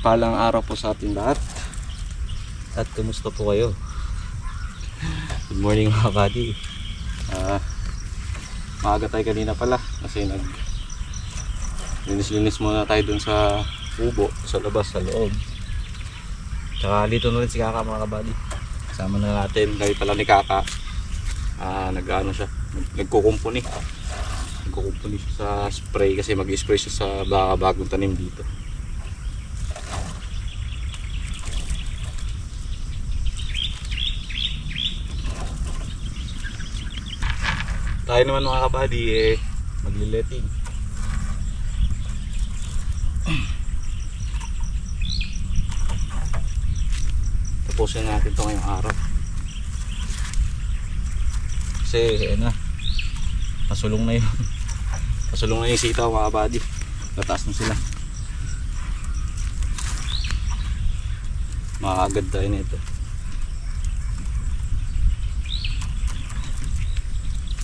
Palang araw po sa ating lahat. At kumusta po kayo? Good morning mga buddy. Maaga tayo kanina pala kasi linis muna tayo dun sa kubo, sa labas, sa loob. Tsaka dito na rin si Kaka mga buddy. Kasama na natin, dahil pala ni Kaka nag-ano siya, nagkukumpuni siya sa spray kasi mag-spray siya sa bagong tanim dito. Tayo naman mga kabady maglileting. Tapusin natin ito ngayong araw kasi pasulong na yung sitaw mga kabady. Tataas na sila, makakagad tayo nito.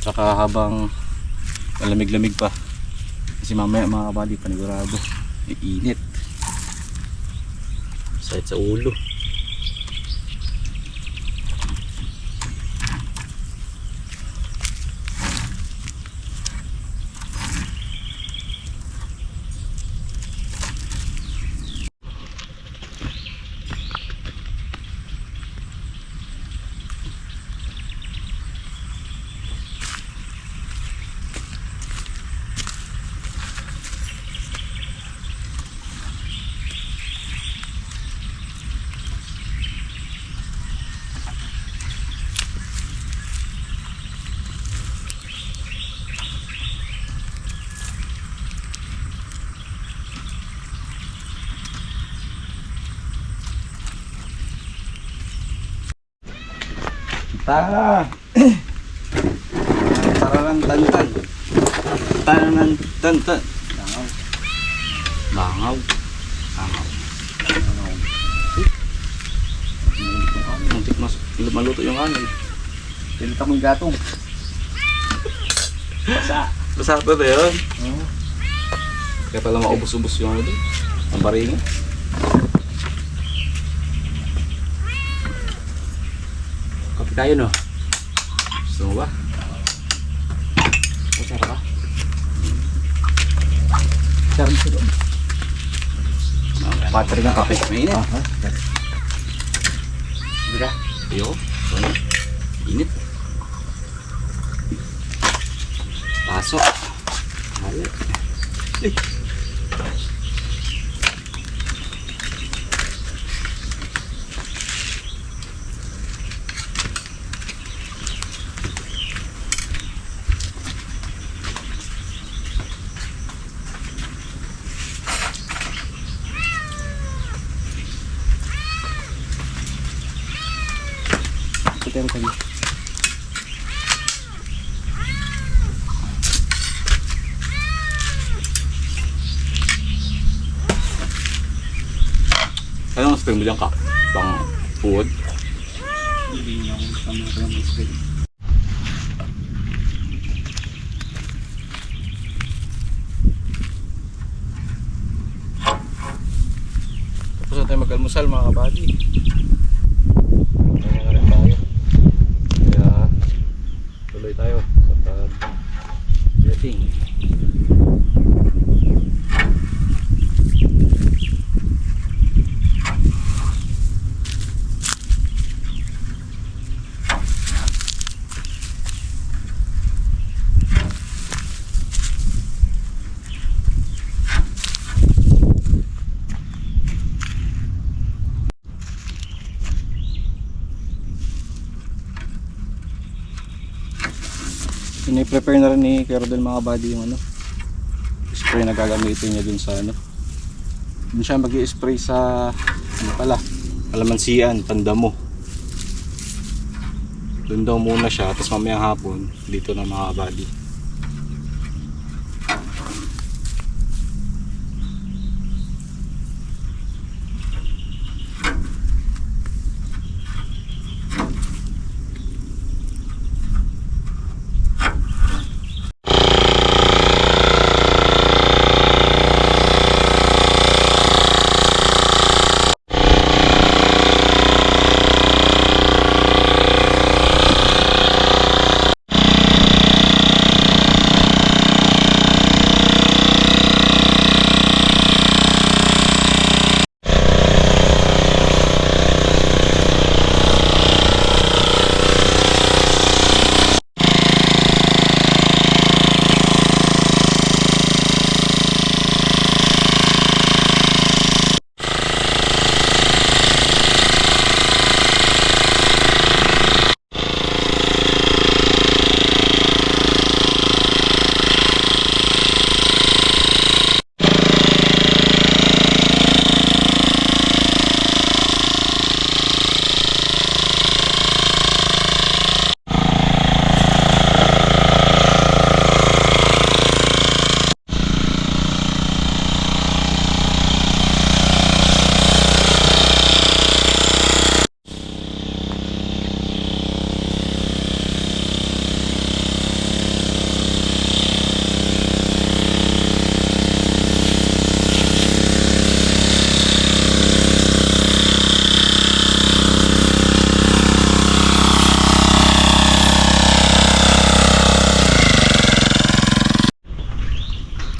Saka habang malamig-lamig pa kasi mamaya mga kabady panigurado init sakit sa ulo. Tara! Tararang tantan. Tararang tantan. Langaw. Muntik mas maluto yung kanin. Pinita mo yung gatong. Basa pa ba yun? Kaya pala maubos-ubos yung ano doon. Ang baringan. Kape tayo no? Gusto mo ba? Masarap ka? Sarap sila. Patri ng kape. Mainit. Hindi ka? Iyo. Init. Pasok. Halit. Puti ang kanya. Ano ang spring bilang ka? Pang food? Hindi niya akong sama ko lang mag-spray. Tapos na tayo mag-almusal mga kabady. Kaya na rin tayo. Kaya tuloy tayo sa pag-jetting. Ini-prepare na rin ni Kerodel mga buddy yung spray na gagamitin niya dun sa dun siya mag-i-spray sa kalamansian, pandamo. Dun daw muna siya, tapos mamayang hapon dito na mga buddy.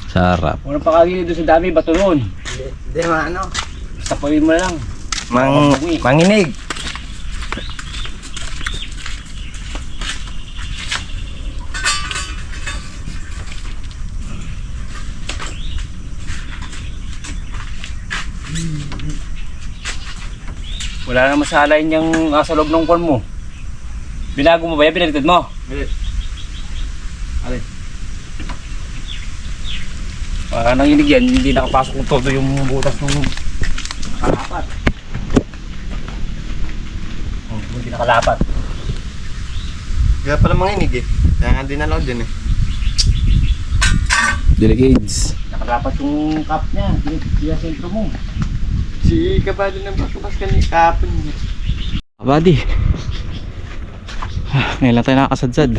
Sarap. Unang pakagili doon sa dami, bato doon. Hindi, ano. Tapuin mo lang. Manginig. Wala na masalain yung sa loob ng kwan mo. Binago mo ba yan? Pinalitid mo? Alin? Para nanginig yan, hindi nakapasok ng todo yung butas ng nakalapat. Hindi nakalapat. Kaya pala manginig eh. Kaya nga dinalaw din eh. Delegades. Nakalapat yung cup niya. Hindi sentro mo. Si kabado ng pagkakas kanina kapon niya. Kabady. Ngayon lang tayo nakakasadsad.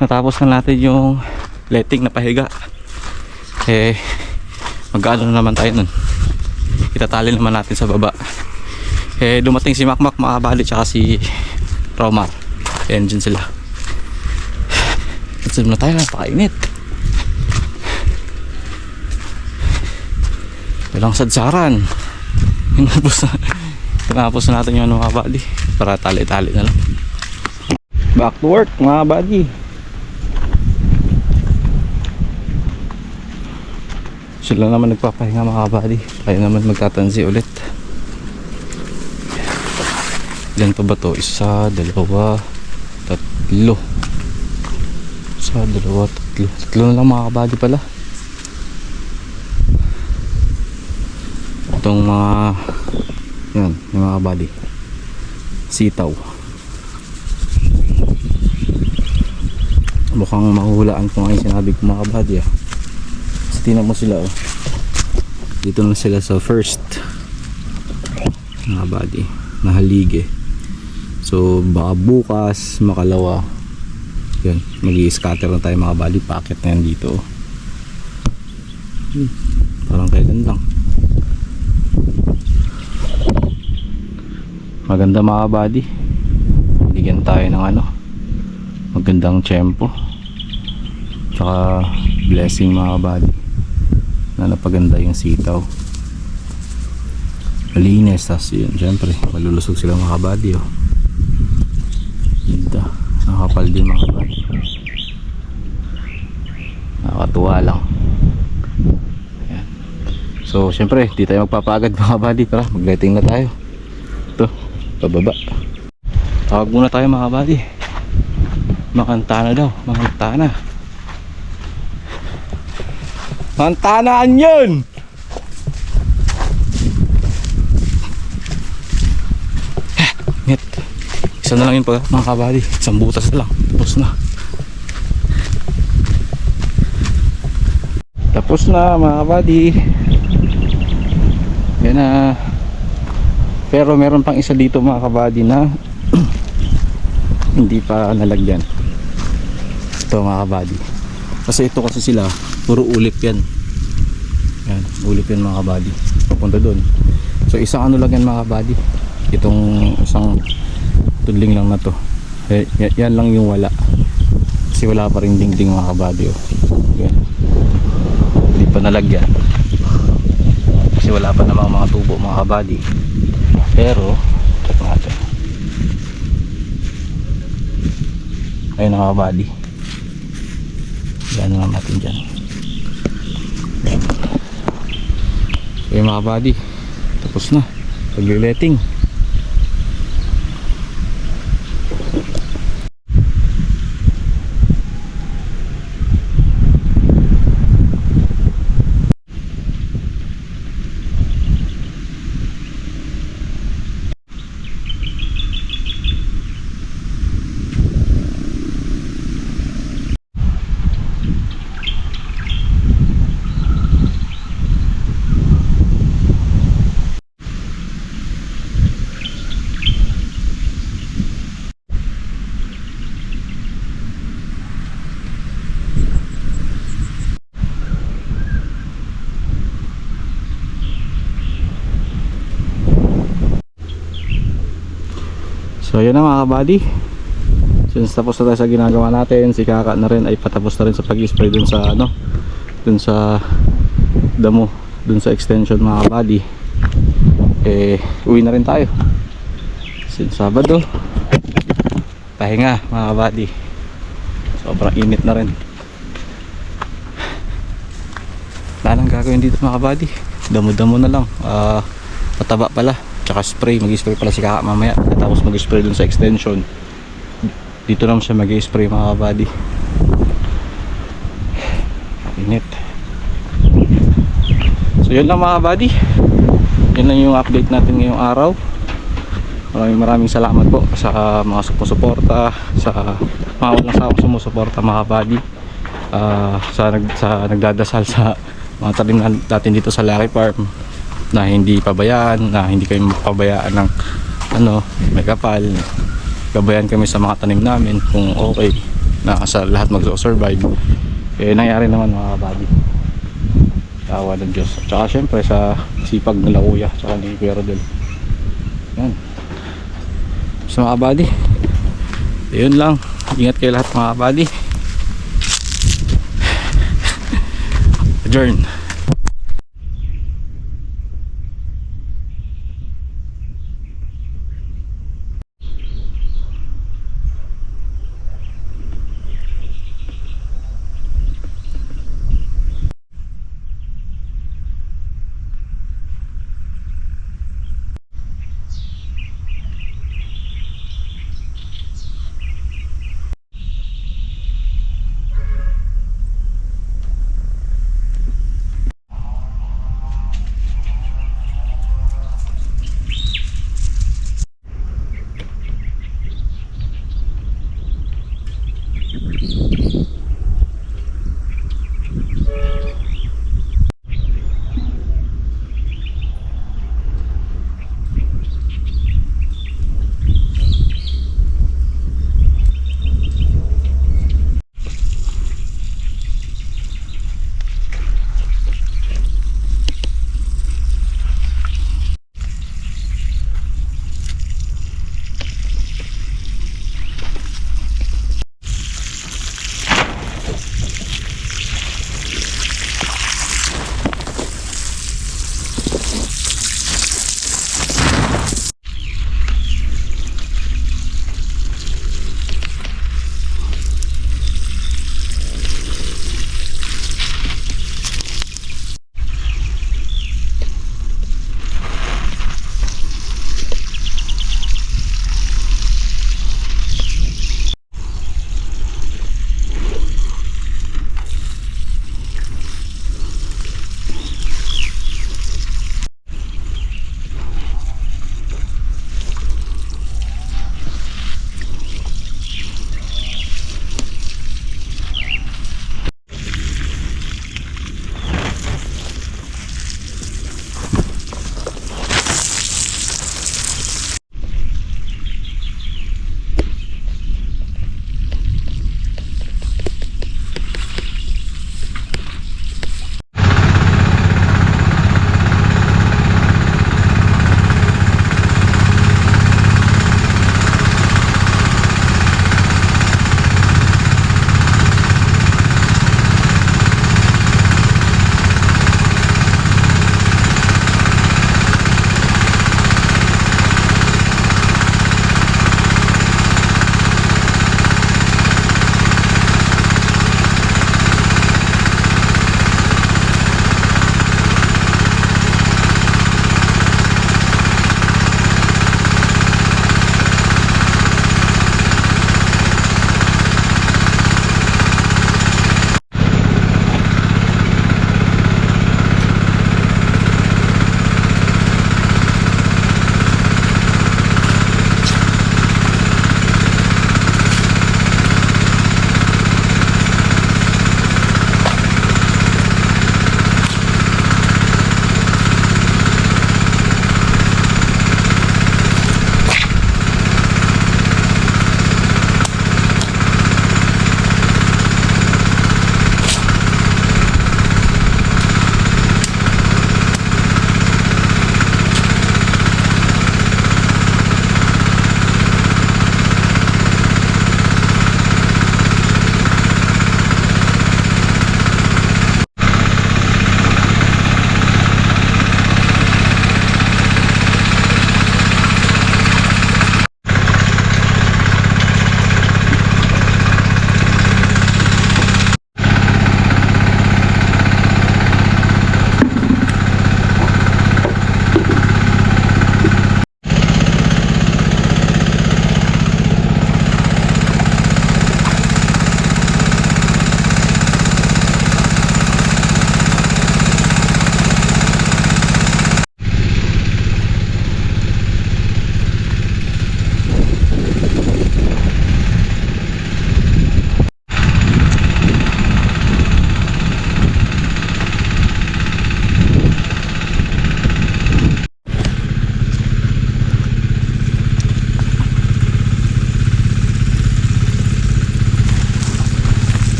Natapos na natin yung letting na pahiga. Eh, mag-ano naman tayo nun. Itatali naman natin sa baba. Eh, dumating si Makmak, mga kabady, tsaka si Romar. Engine sila. Sadsad na tayo, napakainit. Walang sadsaran. Tinapos na natin yung mga buddy para tali-tali na lang. Back to work mga buddy. Sila naman nagpapahinga mga buddy. Tayo naman magtatansi ulit. Ilan pa ba to? Isa, dalawa, tatlo. Isa, dalawa, tatlo. Tatlo na lang mga buddy pala. Itong mga yan, yung mga body sitaw mukhang mahuhulaan ko nga yung sinabi ko mga body kasi tinan mo sila oh. Dito na sila sa first mga body nahalige, so baka bukas makalawa yan mag-i-scatter na tayo mga body, packet na yan dito oh. Parang kailan lang. Maganda mga buddy. Bigyan tayo ng ano, magandang tiyempo. Tsaka blessing mga buddy na napaganda yung sitaw. Malinis, tas yun syempre malulusog sila mga buddy oh. Ganda, nakapal din mga buddy. Nakakatuwa lang. Ayan. So syempre di tayo magpapagad mga buddy, para mag-lighting na tayo. Ito pababa. Tawag muna tayo mga buddy. Makanta na daw. Makanta na. Mantanaan yun! Ngit. Isa na lang yun pag mga kabady. Isang butas na lang. Tapos na. Tapos na mga kabady. Yan na. Pero meron pang isa dito mga kabady na hindi pa nalagyan. Ito mga kabady. Kasi ito kasi sila puro ulip yan. Yan, ulip yan mga kabady. Papunta doon. So isang ano lang yan mga kabady. Itong isang tudling lang na to. Yan lang yung wala. Kasi wala pa rin dingding mga kabady oh. Yan. Hindi pa nalagyan. Kasi wala pa namang mga tubo mga kabady. Pero check natin. Ayun na mga buddy. Yan na natin dyan. Ayun mga buddy, tapos na pagliletting. So yun na mga kabady. Since tapos na tayo sa ginagawa natin, si Kaka na rin ay patapos na rin sa pag-spray dun sa ano, dun sa damo, dun sa extension mga kabady, uwi na rin tayo. Since Sabado, pahinga mga kabady, sobrang init na rin. Wala nang gagawin dito mga kabady, damo-damo na lang. Pataba pala, tsaka spray, mag-spray pala si Kaka mamaya, tapos mag-spray dun sa extension. Dito naman siya mag-spray mga kabady. Init. So yun lang mga kabady, yun lang yung update natin ngayong araw. Maraming salamat po sa mga sumusuporta, sa mga walang sawang sumusuporta mga kabady, sa nagdadasal sa mga talim natin dito sa Lucky Farm, na hindi pabayaan, na hindi kayo pabayaan ng may kapal. Gabayan kami sa mga tanim namin kung okay na sa lahat magso-survive. Nangyari naman mga kabady, awa ng Diyos. At saka syempre sa sipag nila kuya tsaka ni Kuya Rodel. Yan. So mga kabady, yun lang, ingat kayo lahat mga kabady. Adjourn.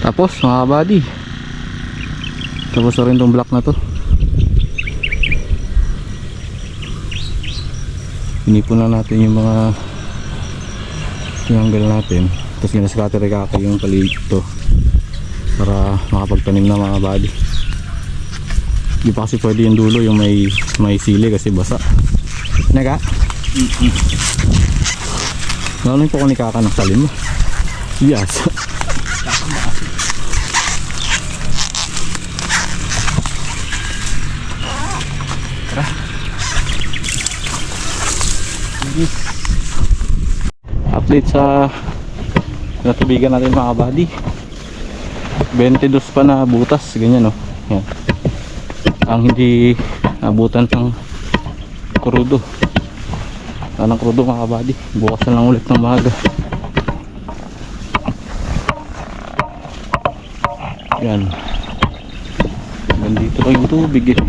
Tapos mga kabady, tapos na rin tong block na to. Inipon na natin yung mga tinanggal natin. Tapos ginascatter kaka yung paligid to para makapagtanim na mga kabady. Di pa kasi pwede yung dulo yung may sili kasi basa. Nega? Lalo po ko ni kaka ng salim mo. Yes. Update sa natubigan natin mga kabady. 22 pa na butas, ganyan oh. Yan. Ang hindi abutan ng krudo. Anong krudo mga kabady. Bukas na lang ulit ng maga. Yan. Nandito pa yung tubig eh.